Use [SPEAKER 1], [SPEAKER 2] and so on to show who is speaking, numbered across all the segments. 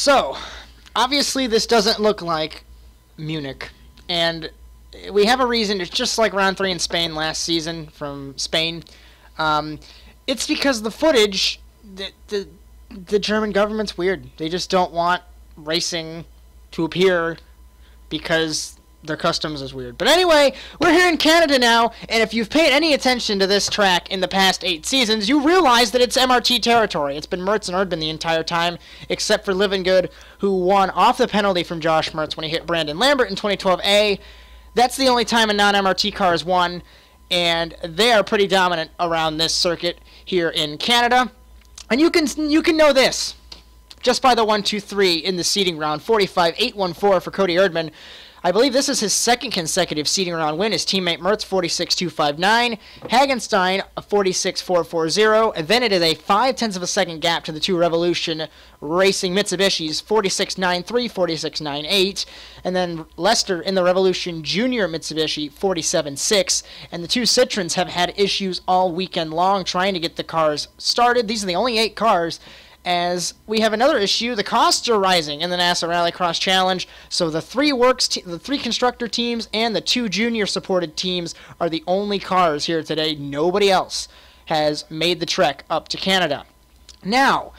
[SPEAKER 1] So, obviously this doesn't look like Munich, and we have a reason. It's just like round 3 in Spain last season from Spain. It's because the footage, the German government's weird. They just don't want racing to appear because their customs is weird. But anyway, we're here in Canada now, and if you've paid any attention to this track in the past 8 seasons, you realize that it's MRT territory. It's been Mertz and Erdmann the entire time, except for Living Good, who won off the penalty from Josh Mertz when he hit Brandon Lambert in 2012A. That's the only time a non-MRT car has won, and they are pretty dominant around this circuit here in Canada. And you can know this just by the 1-2-3 in the seeding round. 45-8-1-4 for Cody Erdmann. I believe this is his second consecutive seeding round win. His teammate Mertz, 46-259. Hagenstein, 46-440. And then it is a 0.5 of a second gap to the two Revolution Racing Mitsubishis, 46-9-3, 46-9-8. And then Lester in the Revolution Junior Mitsubishi, 47-6. And the two Citroens have had issues all weekend long trying to get the cars started. These are the only 8 cars. As we have another issue, the costs are rising in the NASA RallyCross Challenge, so the 3 constructor teams and the 2 junior supported teams are the only cars here today. Nobody else has made the trek up to Canada. Now,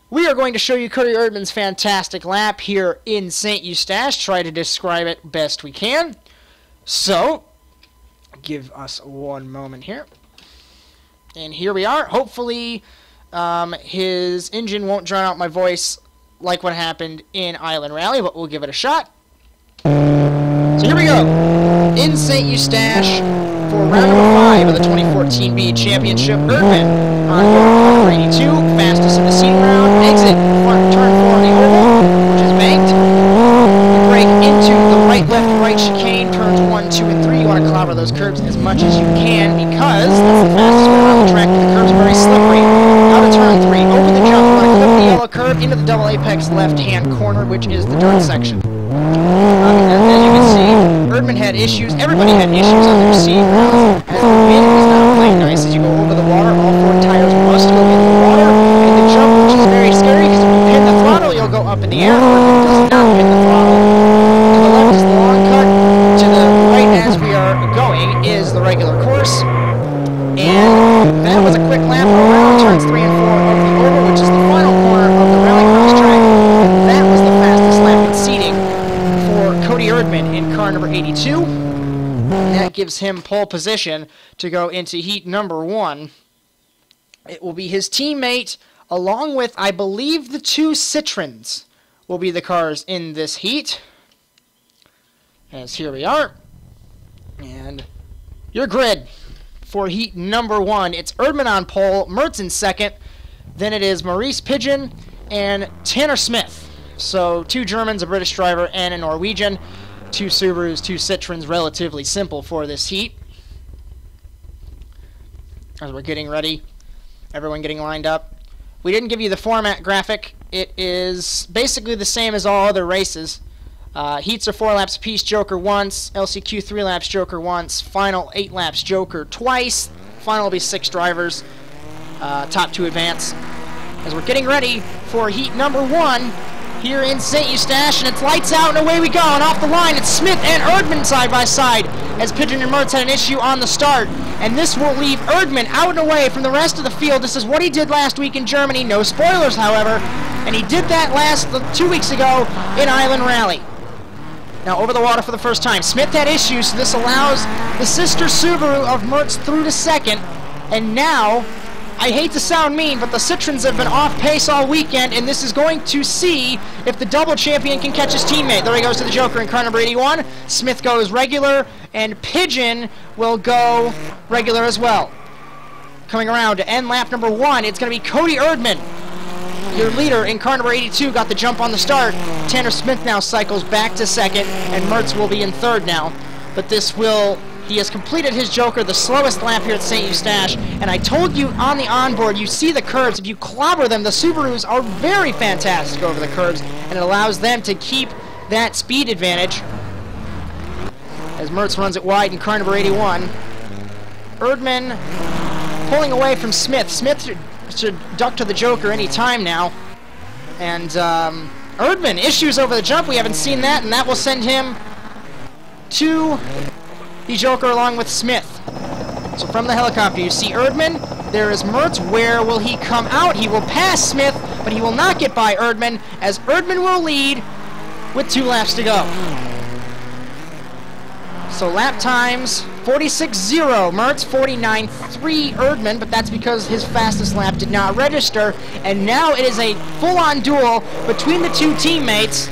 [SPEAKER 1] we are going to show you Cody Erdmann's fantastic lap here in St. Eustache, try to describe it best we can. So, give us one moment here. And here we are. Hopefully his engine won't drown out my voice like what happened in Island Rally, but we'll give it a shot. So here we go. In St. Eustache for round number 5 of the 2014B Championship. Erdmann on board 82, fastest in the seeding round. Exit front turn 4 on the oval, which is banked. You brake into the right, left, right chicane, turns 1, 2, and 3. You want to clobber those curbs as much as you can because that's the fastest way around the track. The curbs are very slippery. Out of turn 3, over the jump, you want to clip the yellow curb into the double apex left-hand corner, which is the dirt section. As you can see, Erdmann had issues. Everybody had issues on their seat. As the wind is not playing nice, as you go over the water, all 4 tires must go in the water. And the jump, which is very scary, because if you pin the throttle, you'll go up in the air. Erdmann does not pin the throttle. To the left is the long cut. To the right, as we are going, is the regular course. And that was a quick lap around turns 3 and 4 of the oval, which is the final corner of the RallyCross track. And that was the fastest lap in seeding for Cody Erdmann in car number 82. And that gives him pole position to go into heat number 1. It will be his teammate, along with, I believe, the 2 Citroens will be the cars in this heat. As here we are. And your grid. For heat number 1, it's Erdmann on pole, Mertz in second, then it is Maurice Pigeon and Tanner Smith. So 2 Germans, a British driver, and a Norwegian. 2 Subarus, 2 Citroens, relatively simple for this heat. As we're getting ready, everyone getting lined up. We didn't give you the format graphic. It is basically the same as all other races. Heats are 4 laps apiece, Joker once, LCQ 3 laps, Joker once, final 8 laps, Joker twice, final will be 6 drivers, top 2 advance. As we're getting ready for heat number 1 here in St. Eustache, and it's lights out and away we go, and off the line it's Smith and Erdmann side by side, as Pigeon and Mertz had an issue on the start, and this will leave Erdmann out and away from the rest of the field. This is what he did last week in Germany, no spoilers however, and he did that 2 weeks ago in Island Rally. Now over the water for the first time. Smith had issues, so this allows the sister Subaru of Mertz through to second. And now, I hate to sound mean, but the Citroens have been off pace all weekend, and this is going to see if the double champion can catch his teammate. There he goes to the Joker in car number 81. Smith goes regular, and Pigeon will go regular as well. Coming around to end lap number 1, it's going to be Cody Erdmann. Your leader in car number 82 got the jump on the start. Tanner Smith now cycles back to second, and Mertz will be in third now. But he has completed his Joker, the slowest lap here at St. Eustache. And I told you on the onboard, you see the curves. If you clobber them, the Subarus are very fantastic over the curves, and it allows them to keep that speed advantage. As Mertz runs it wide in car number 81. Erdmann pulling away from Smith. Smith should duck to the Joker any time now. And Erdman, issues over the jump. We haven't seen that, and that will send him to the Joker along with Smith. So from the helicopter, you see Erdman. There is Mertz. Where will he come out? He will pass Smith, but he will not get by Erdman, as Erdman will lead with 2 laps to go. So lap times, 46.0 Mertz, 49.3 Erdman, but that's because his fastest lap did not register. And now it is a full-on duel between the 2 teammates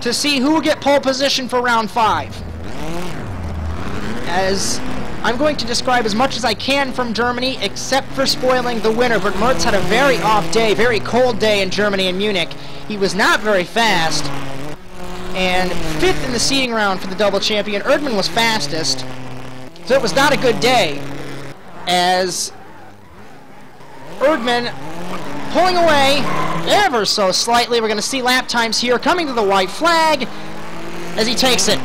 [SPEAKER 1] to see who will get pole position for round 5. As I'm going to describe as much as I can from Germany, except for spoiling the winner, but Mertz had a very off day, very cold day in Germany and Munich. He was not very fast. And 5th in the seeding round for the double champion. Erdman was fastest, so it was not a good day, as Erdman pulling away ever so slightly. We're going to see lap times here coming to the white flag as he takes it.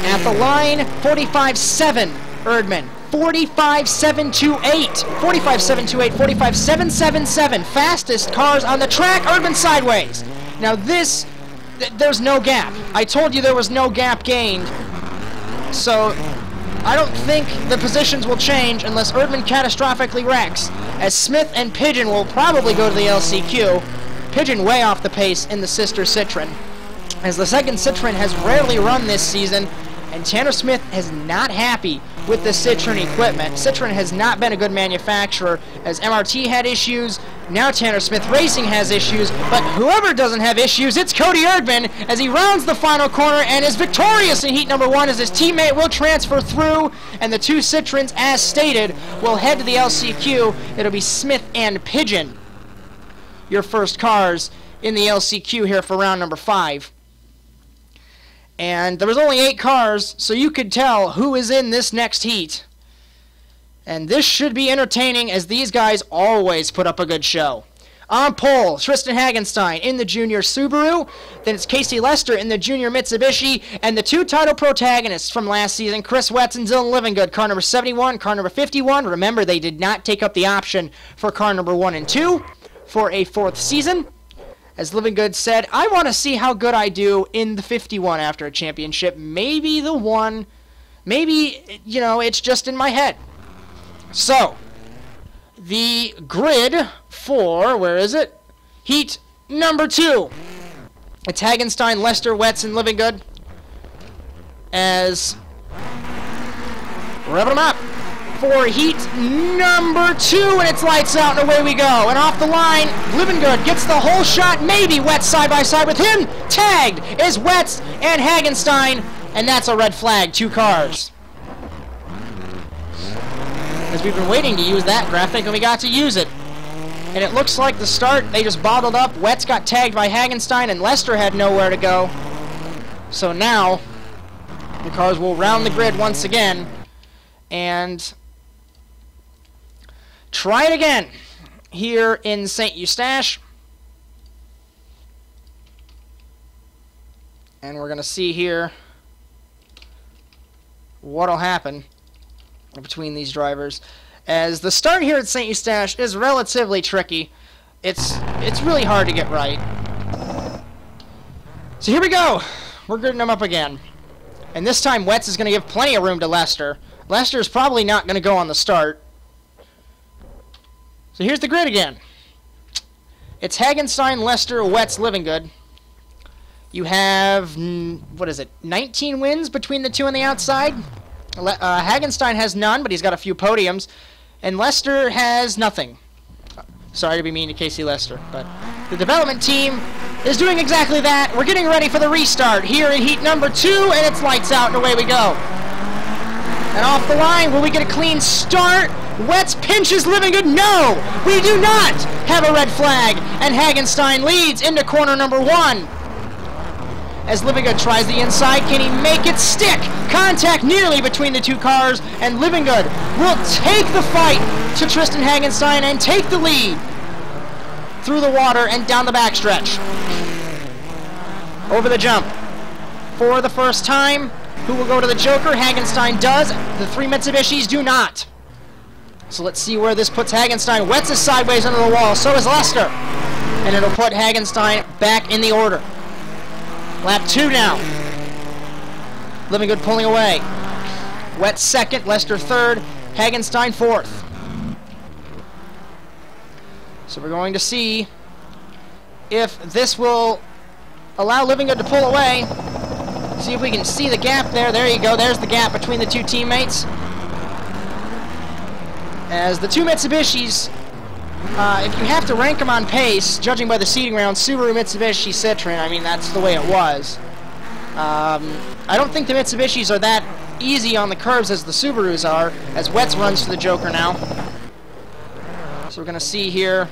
[SPEAKER 1] At the line, 45.7 Erdman, 45.728, 45.728, 45.777, fastest cars on the track. Erdman sideways. Now this, there's no gap. I told you there was no gap gained. So I don't think the positions will change unless Erdman catastrophically wrecks, as Smith and Pigeon will probably go to the LCQ. Pigeon way off the pace in the sister Citroen, as the second Citroen has rarely run this season, and Tanner Smith is not happy with the Citroen equipment. Citroen has not been a good manufacturer, as MRT had issues. Now Tanner Smith Racing has issues, but whoever doesn't have issues, it's Cody Erdman, as he rounds the final corner and is victorious in heat number 1, as his teammate will transfer through, and the 2 Citroens, as stated, will head to the LCQ. It'll be Smith and Pigeon, your first cars in the LCQ here for round number 5. And there was only 8 cars, so you could tell who is in this next heat. And this should be entertaining, as these guys always put up a good show. On pole, Tristan Hagenstein in the junior Subaru. Then it's Casey Lester in the junior Mitsubishi. And the 2 title protagonists from last season, Chris Wetz and Dylan Livingood. Car number 71, car number 51. Remember, they did not take up the option for car number 1 and 2 for a 4th season. As Livingood said, I want to see how good I do in the 51 after a championship. Maybe the 1, maybe, you know, it's just in my head. So, the grid for, where is it? Heat number 2. It's Hagenstein, Lester, Wetz, and Livingood. As we're revving them up for heat number 2, and it's lights out, and away we go. And off the line, Livingood gets the whole shot, maybe Wetz side by side with him. Tagged is Wetz and Hagenstein, and that's a red flag, 2 cars. As we've been waiting to use that graphic, and we got to use it. And it looks like the start, they just bottled up. Wetz got tagged by Hagenstein, and Lester had nowhere to go. So now, the cars will round the grid once again, and try it again here in St. Eustache. And we're going to see here what'll happen between these drivers, as the start here at St. Eustache is relatively tricky. It's really hard to get right. So here we go. We're gridding them up again. And this time Wetz is going to give plenty of room to Lester. Lester's probably not going to go on the start. So here's the grid again. It's Hagenstein, Lester, Wetz, Livingood. You have, 19 wins between the 2 on the outside? Hagenstein has none, but he's got a few podiums. And Lester has nothing. Sorry to be mean to Casey Lester, but the development team is doing exactly that. We're getting ready for the restart here in heat number 2, and it's lights out, and away we go. And off the line, will we get a clean start? Wetz pinches Livingood. No, we do not have a red flag, and Hagenstein leads into corner number 1. As Livingood tries the inside, can he make it stick? Contact nearly between the 2 cars, and Livingood will take the fight to Tristan Hagenstein and take the lead through the water and down the backstretch. Over the jump. For the first time, who will go to the Joker? Hagenstein does. The 3 Mitsubishis do not. So let's see where this puts Hagenstein. Wetz is sideways under the wall. So is Lester. and it'll put Hagenstein back in the order. Lap 2 now. Living Good pulling away. Wet second, Lester third, Hagenstein fourth. So we're going to see if this will allow Living Good to pull away. See if we can see the gap there. There you go. There's the gap between the two teammates. As the two Mitsubishis, if you have to rank them on pace, judging by the seating round, Subaru, Mitsubishi, Citroen, I mean, that's the way it was. I don't think the Mitsubishis are that easy on the curves as the Subarus are, as Wetz runs for the Joker now. So we're going to see here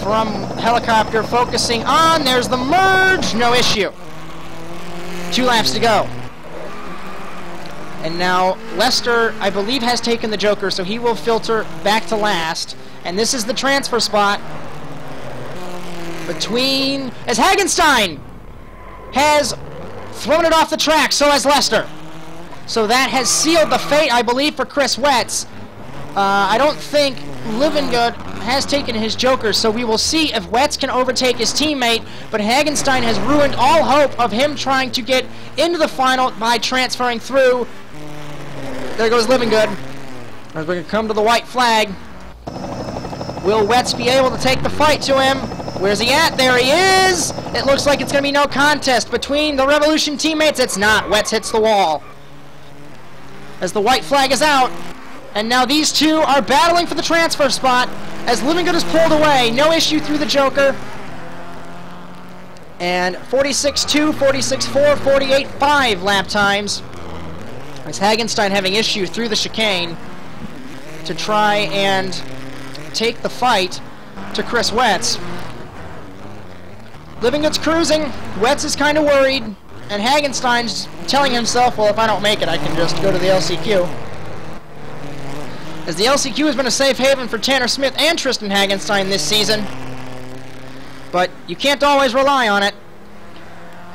[SPEAKER 1] from helicopter focusing on. There's the merge. No issue. 2 laps to go. And now Lester, I believe, has taken the Joker, so he will filter back to last. And this is the transfer spot between... as Hagenstein has thrown it off the track, so has Lester. So that has sealed the fate, I believe, for Chris Wetz. I don't think Living Good has taken his Joker, so we will see if Wetz can overtake his teammate, but Hagenstein has ruined all hope of him trying to get into the final by transferring through. There goes Living Good. As we're going to come to the white flag. Will Wetz be able to take the fight to him? Where's he at? There he is! It looks like it's going to be no contest between the Revolution teammates. It's not. Wetz hits the wall. As the white flag is out, and now these two are battling for the transfer spot as Living Good is pulled away. No issue through the Joker. And 46.2, 46.4, 48.5 lap times. As Hagenstein having issue through the chicane to try and take the fight to Chris Wetz. Living Good's cruising. Wetz is kind of worried. And Hagenstein's telling himself, well, if I don't make it, I can just go to the LCQ. As the LCQ has been a safe haven for Tanner Smith and Tristan Hagenstein this season. But you can't always rely on it.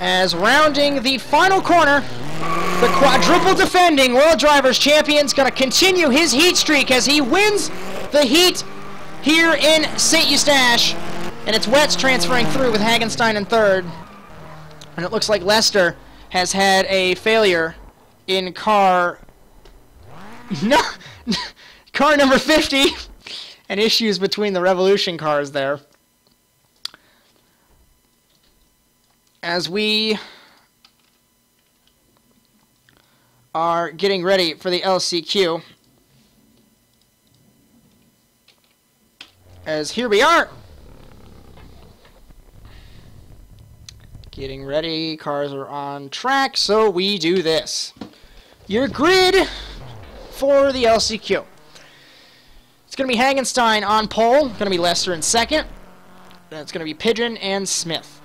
[SPEAKER 1] As rounding the final corner, the quadruple defending World Drivers Champion's going to continue his heat streak as he wins the heat here in St. Eustache. And it's Wetz transferring through with Hagenstein in third. And it looks like Lester has had a failure in car... No! Car number 50. And issues between the Revolution cars there. As we are getting ready for the LCQ. As here we are. Getting ready. Cars are on track, so we do this. Your grid for the LCQ. It's going to be Hagenstein on pole. Going to be Lester in second. Then it's going to be Pigeon and Smith.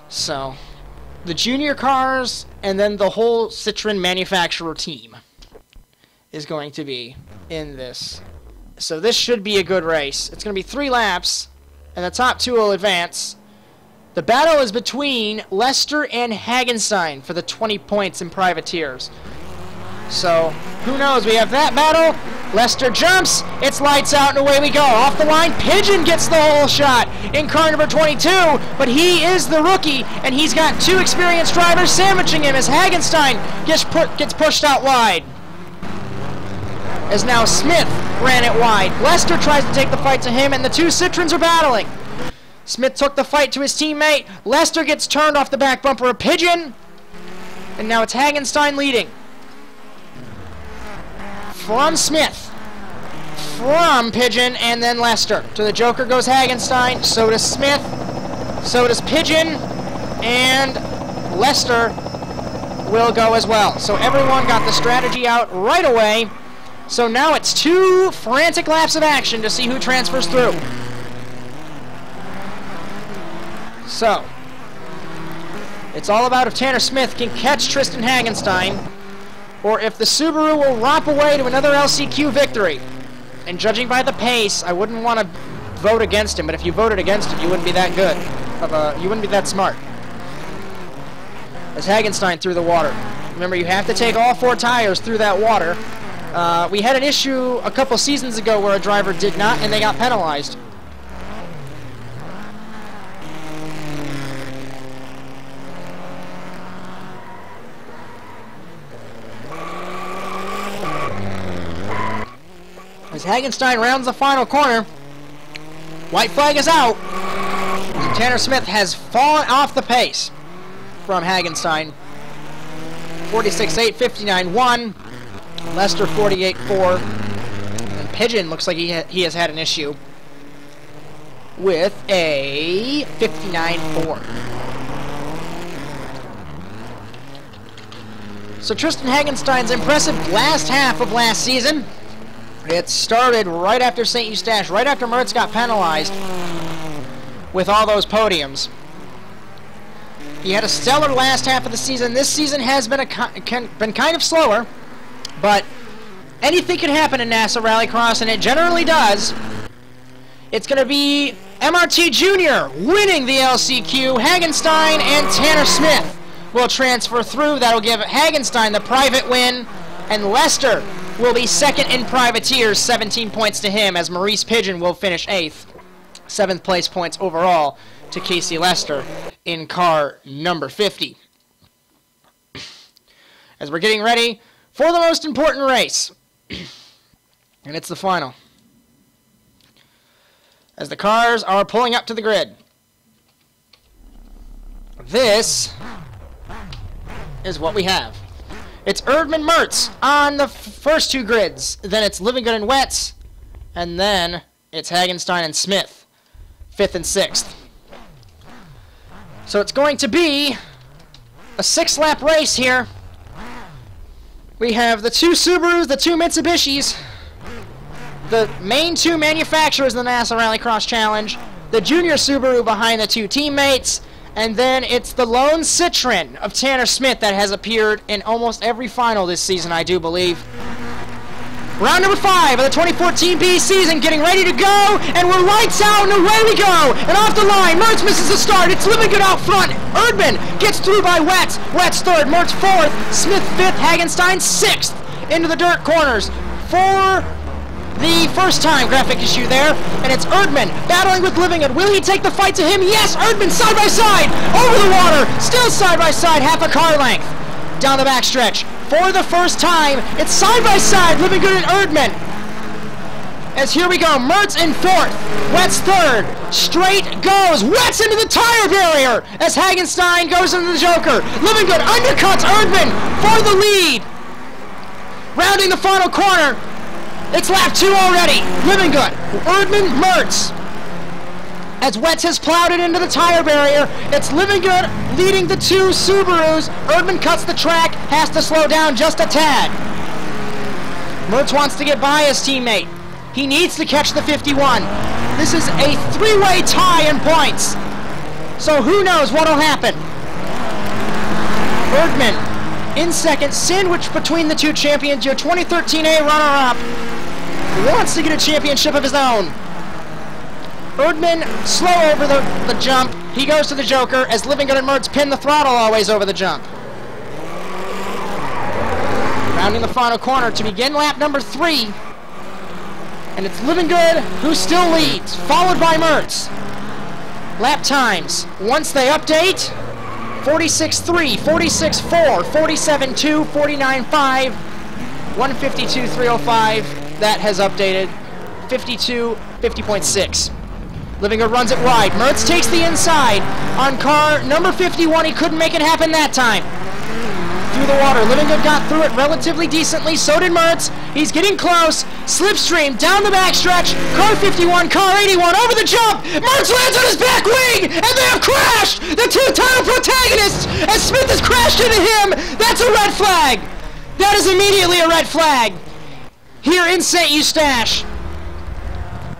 [SPEAKER 1] So, the junior cars and then the whole Citroen manufacturer team is going to be in this. So this should be a good race. It's going to be 3 laps, and the top 2 will advance. The battle is between Lester and Hagenstein for the 20 points in privateers. So, who knows? We have that battle. Lester jumps. It's lights out, and away we go. Off the line, Pigeon gets the whole shot in car number 22, but he is the rookie, and he's got 2 experienced drivers sandwiching him as Hagenstein gets pushed out wide. As now Smith ran it wide. Lester tries to take the fight to him, and the 2 Citroens are battling. Smith took the fight to his teammate. Lester gets turned off the back bumper of Pigeon, and now it's Hagenstein leading. From Smith, from Pigeon, and then Lester. To the Joker goes Hagenstein, so does Smith, so does Pigeon, and Lester will go as well. So everyone got the strategy out right away. So now it's 2 frantic laps of action to see who transfers through. So, it's all about if Tanner Smith can catch Tristan Hagenstein, or if the Subaru will romp away to another LCQ victory. And judging by the pace, I wouldn't want to vote against him, but if you voted against him, you wouldn't be that good. You wouldn't be that smart. As Hagenstein through the water. Remember, you have to take all 4 tires through that water. We had an issue a couple seasons ago where a driver did not, and they got penalized. Hagenstein rounds the final corner. White flag is out. Tanner Smith has fallen off the pace from Hagenstein. 46-8, 59-1. Lester 48-4. And Pigeon looks like he has had an issue with a 59-4. So Tristan Hagenstein's impressive last half of last season. It started right after St. Eustache, right after Mertz got penalized with all those podiums. He had a stellar last half of the season. This season has been kind of slower, but anything can happen in NASA Rallycross, and it generally does. It's going to be MRT Jr. winning the LCQ. Hagenstein and Tanner Smith will transfer through. That'll give Hagenstein the private win, and Lester will be second in privateers, 17 points to him, as Maurice Pigeon will finish 8th. 7th place points overall to Casey Lester in car number 50. As we're getting ready for the most important race, and it's the final. As the cars are pulling up to the grid. This is what we have. It's Erdman Mertz on the first two grids. Then it's Livingood and Wetz. And then it's Hagenstein and Smith, 5th and 6th. So it's going to be a 6-lap race here. We have the 2 Subarus, the 2 Mitsubishis, the main 2 manufacturers in the NASA Rallycross Challenge, the junior Subaru behind the 2 teammates, and then it's the lone Citroen of Tanner Smith that has appeared in almost every final this season, I do believe. Round number 5 of the 2014 B season, getting ready to go, and we're lights out, and away we go! And off the line, Mertz misses the start, it's Livingood out front, Erdman gets through by Wetz, Wetz 3rd, Mertz 4th, Smith 5th, Hagenstein 6th, into the dirt corners for the first time graphic issue there, and it's Erdman battling with Livingood. Will he take the fight to him? Yes! Erdman side by side, over the water, still side by side, half a car length, down the backstretch. For the first time, it's side by side, Livingood and Erdman. As here we go, Mertz in 4th, Wetz 3rd, straight goes, Wetz into the tire barrier, as Hagenstein goes into the Joker. Livingood undercuts Erdman for the lead. Rounding the final corner, it's lap 2 already. Livingood, Erdman, Mertz. As Wetz has plowed it into the tire barrier, it's Livingood leading the 2 Subarus. Erdman cuts the track, has to slow down just a tad. Mertz wants to get by his teammate. He needs to catch the 51. This is a 3-way tie in points. So who knows what'll happen. Erdman in second, sandwiched between the 2 champions, your 2013A runner-up, wants to get a championship of his own. Erdman slow over the jump. He goes to the Joker as Livingood and Mertz pin the throttle always over the jump. Rounding the final corner to begin lap number 3. And it's Livingood who still leads, followed by Mertz. Lap times, once they update, 46.3, 46.4, 47.2, 49.5, 152.305. That has updated. 50.6. Livingood runs it wide. Mertz takes the inside on car number 51. He couldn't make it happen that time. Through the water. Livingood got through it relatively decently. So did Mertz. He's getting close. Slipstream down the backstretch. Car 51, car 81 over the jump. Mertz lands on his back wing, and they have crashed. The 2 title protagonists, as Smith has crashed into him. That's a red flag. That is immediately a red flag here in St. Eustache.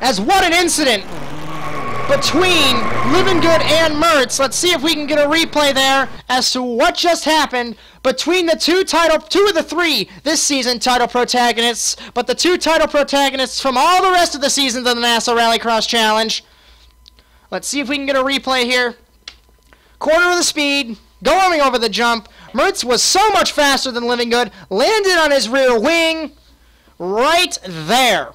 [SPEAKER 1] As what an incident between Livingood and Mertz. Let's see if we can get a replay there as to what just happened between the 2 of the 3 this season title protagonists, but the 2 title protagonists from all the rest of the seasons of the NASA Rallycross Challenge. Let's see if we can get a replay here. Quarter of the speed, going over the jump. Mertz was so much faster than Livingood, landed on his rear wing right there.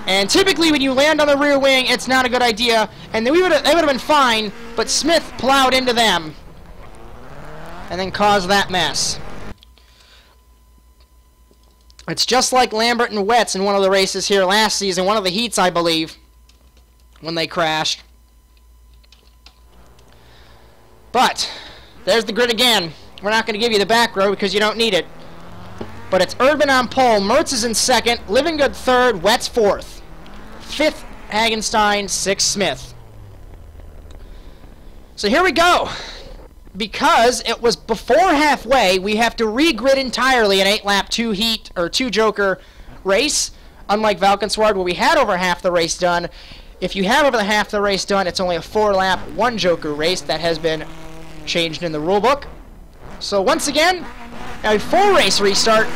[SPEAKER 1] And typically when you land on the rear wing, it's not a good idea, and they would have been fine, but Smith plowed into them and then caused that mess. It's just like Lambert and Wetz in one of the races here last season, one of the heats, I believe, when they crashed. But there's the grid again. We're not going to give you the back row because you don't need it. But it's Erdman on pole, Mertz is in second, Livingood third, Wetz fourth. Fifth, Hagenstein, sixth, Smith. So here we go. Because it was before halfway, we have to re-grid entirely an 8-lap, 2-joker race. Unlike Valkenswaard, where we had over half the race done. If you have over half the race done, it's only a 4-lap, 1-joker race that has been changed in the rulebook. So once again, a full race restart.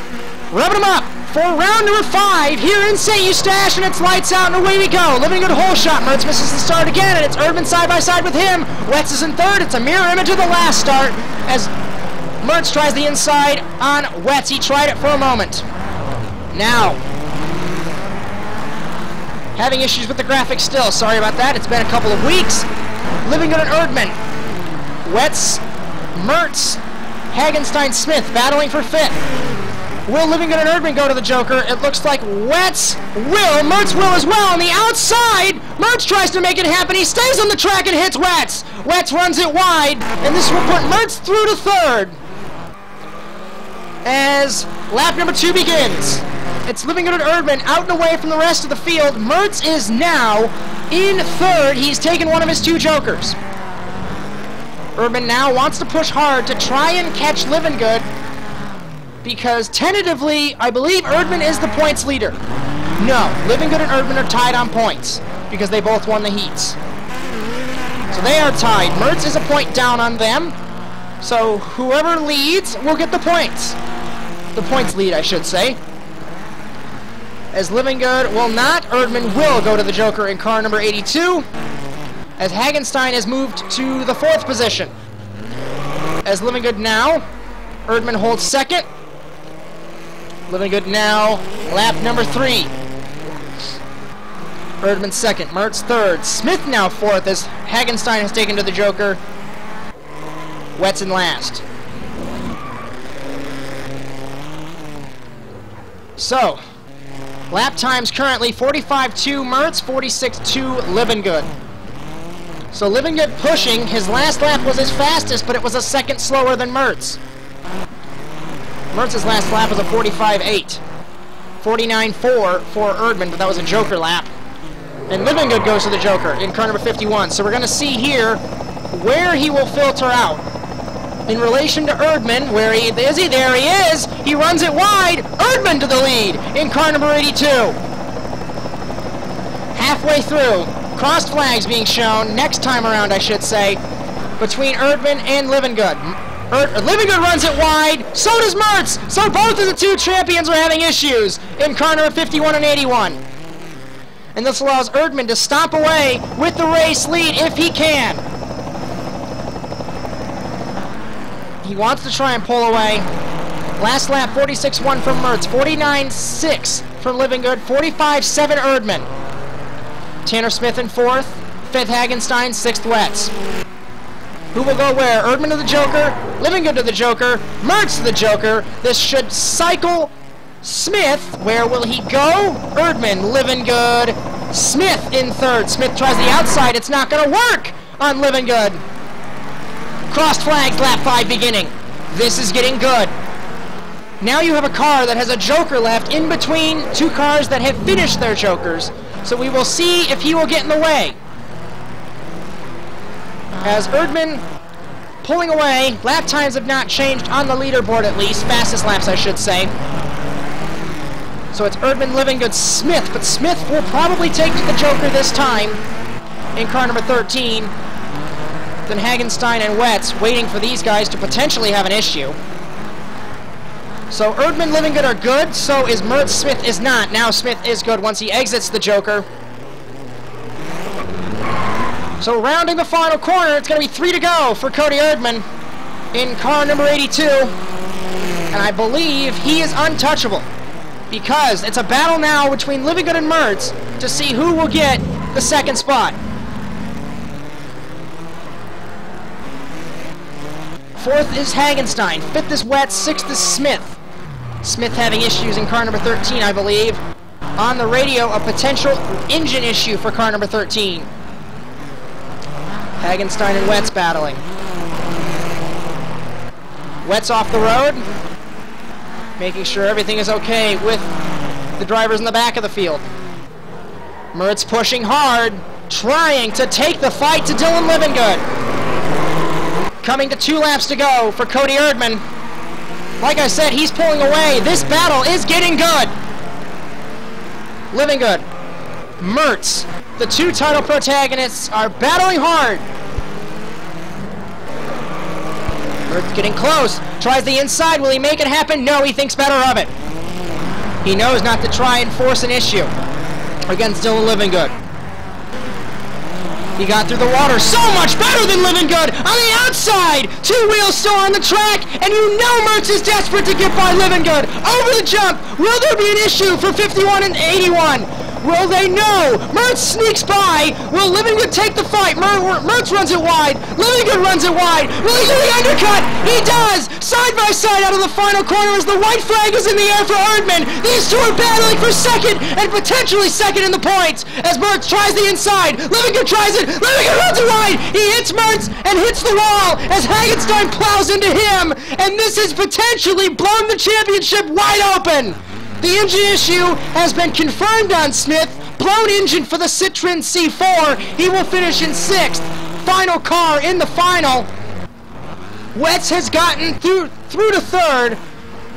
[SPEAKER 1] Revving them up for round number 5 here in St. Eustache, and it's lights out and away we go. Livingood hole shot. Mertz misses the start again, and it's Erdman side by side with him. Wetz is in third. It's a mirror image of the last start as Mertz tries the inside on Wetz. He tried it for a moment. Now, having issues with the graphics still. Sorry about that. It's been a couple of weeks. Livingood and Erdman. Wetz, Mertz, Hagenstein, Smith battling for fifth. Will Livingood and Erdman go to the Joker? It looks like Wetz will. Mertz will as well. On the outside, Mertz tries to make it happen. He stays on the track and hits Wetz. Wetz runs it wide, and this will put Mertz through to third. As lap number 2 begins, it's Livingood and Erdman out and away from the rest of the field. Mertz is now in third. He's taken one of his 2 Jokers. Erdman now wants to push hard to try and catch Livingood, because tentatively, I believe Erdman is the points leader. No, Livingood and Erdman are tied on points because they both won the heats. So they are tied. Mertz is a point down on them. So whoever leads will get the points. The points lead, I should say. As Livingood will not, Erdman will go to the Joker in car number 82. As Hagenstein has moved to the 4th position. As Livingood now, Erdman holds second. Livingood now, lap number 3. Erdman second, Mertz third. Smith now fourth as Hagenstein has taken to the Joker. Wetz in last. So, lap times currently 45.2 Mertz, 46.2 Livingood. So Livingood pushing. His last lap was his fastest, but it was a second slower than Mertz. Mertz's last lap was a 45.8. 49.4 for Erdman, but that was a Joker lap. And Livingood goes to the Joker in car number 51. So we're going to see here where he will filter out. In relation to Erdman, where he is he? There he is! He runs it wide! Erdman to the lead in car number 82. Halfway through, crossed flags being shown, next time around I should say, between Erdman and Livingood. Livingood runs it wide, so does Mertz! So both of the 2 champions are having issues in car number 51 and 81. And this allows Erdman to stomp away with the race lead if he can. He wants to try and pull away. Last lap, 46.1 from Mertz, 49.6 from Livingood, 45.7 Erdman. Tanner Smith in 4th, 5th Hagenstein, 6th Wetz. Who will go where? Erdman to the Joker, Livingood to the Joker, Mertz to the Joker. This should cycle Smith. Where will he go? Erdman, Livingood, Smith in 3rd. Smith tries the outside. It's not going to work on Livingood. Crossed flags, lap 5 beginning. This is getting good. Now you have a car that has a Joker left in between 2 cars that have finished their Jokers. So we will see if he will get in the way. As Erdman pulling away, lap times have not changed on the leaderboard at least, fastest laps I should say. So it's Erdman, Livingood, Smith, but Smith will probably take the Joker this time in car number 13. Then Hagenstein and Wetz waiting for these guys to potentially have an issue. So Erdman, Livingood are good, so is Mertz. Smith is not. Now Smith is good once he exits the Joker. So rounding the final corner, it's going to be 3 to go for Cody Erdman in car number 82. And I believe he is untouchable because it's a battle now between Livingood and Mertz to see who will get the second spot. 4th is Hagenstein, 5th is Wetz, 6th is Smith, Smith having issues in car number 13, I believe. On the radio, a potential engine issue for car number 13. Hagenstein and Wetz battling. Wetz off the road, making sure everything is okay with the drivers in the back of the field. Mertz pushing hard, trying to take the fight to Dylan Livengood. Coming to 2 laps to go for Cody Erdman. Like I said, he's pulling away. This battle is getting good. Livengood, Mertz, the 2 title protagonists are battling hard. Mertz getting close, tries the inside. Will he make it happen? No, he thinks better of it. He knows not to try and force an issue against Dylan Livengood. He got through the water so much better than Livengood on the outside. 2 wheels still on the track, and you know Mertz is desperate to get by Livengood. Over the jump. Will there be an issue for 51 and 81? Will they? No. Mertz sneaks by. Will Livengood take the fight? Mertz runs it wide. Livengood runs it wide. Will he do the undercut? He does. Side by side out of the final corner as the white flag is in the air for Erdman. These 2 are battling for second and potentially second in the points as Mertz tries the inside. Livengood tries it. Livengood runs it wide. He hits Mertz and hits the wall as Hagenstein plows into him. And this has potentially blown the championship wide open. The engine issue has been confirmed on Smith. Blown engine for the Citroen C4. He will finish in 6th. Final car in the final. Wetz has gotten through to 3rd.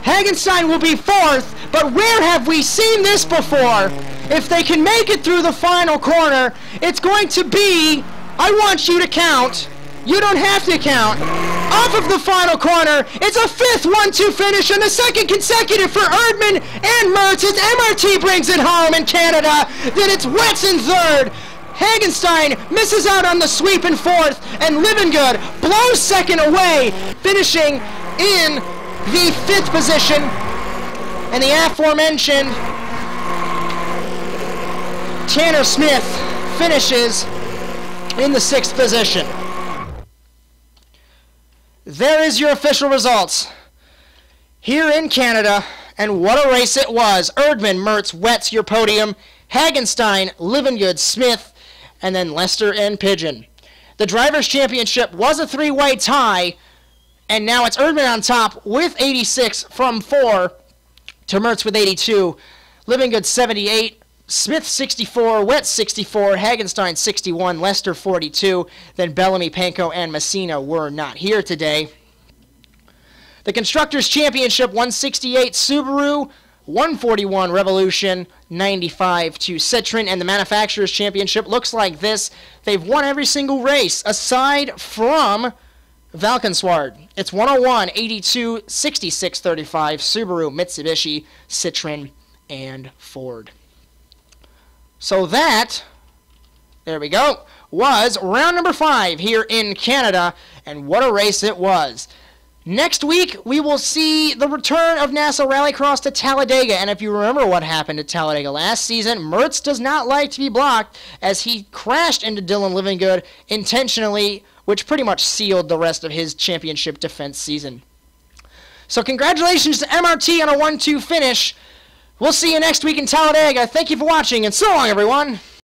[SPEAKER 1] Hagenstein will be 4th. But where have we seen this before? If they can make it through the final corner, it's going to be, I want you to count. You don't have to count. Off of the final corner, it's a 5th 1-2 finish and the 2nd consecutive for Erdman and Mertz as MRT brings it home in Canada. Then it's Wetz in 3rd. Hagenstein misses out on the sweep in 4th, and Livengood blows 2nd away, finishing in the 5th position. And the aforementioned Tanner Smith finishes in the 6th position. There is your official results here in Canada, and what a race it was. Erdman, Mertz, Wetz, your podium, Hagenstein, Livengood, Smith, and then Lester and Pigeon. The Drivers' Championship was a 3-way tie, and now it's Erdman on top with 86 from 4 to Mertz with 82, Livengood 78, Smith 64, Wetz 64, Hagenstein 61, Lester 42, then Bellamy, Panko, and Messina were not here today. The Constructors' Championship 168 Subaru, 141 Revolution, 95 to Citroen, and the Manufacturers' Championship looks like this. They've won every single race aside from Valkenswaard. It's 101, 82, 66, 35, Subaru, Mitsubishi, Citroen, and Ford. So that, there we go, was round number 5 here in Canada, and what a race it was. Next week, we will see the return of NASA RallyCross to Talladega, and if you remember what happened at Talladega last season, Mertz does not like to be blocked as he crashed into Dylan Livengood intentionally, which pretty much sealed the rest of his championship defense season. So congratulations to MRT on a 1-2 finish. We'll see you next week in Talladega. Thank you for watching, and so long, everyone.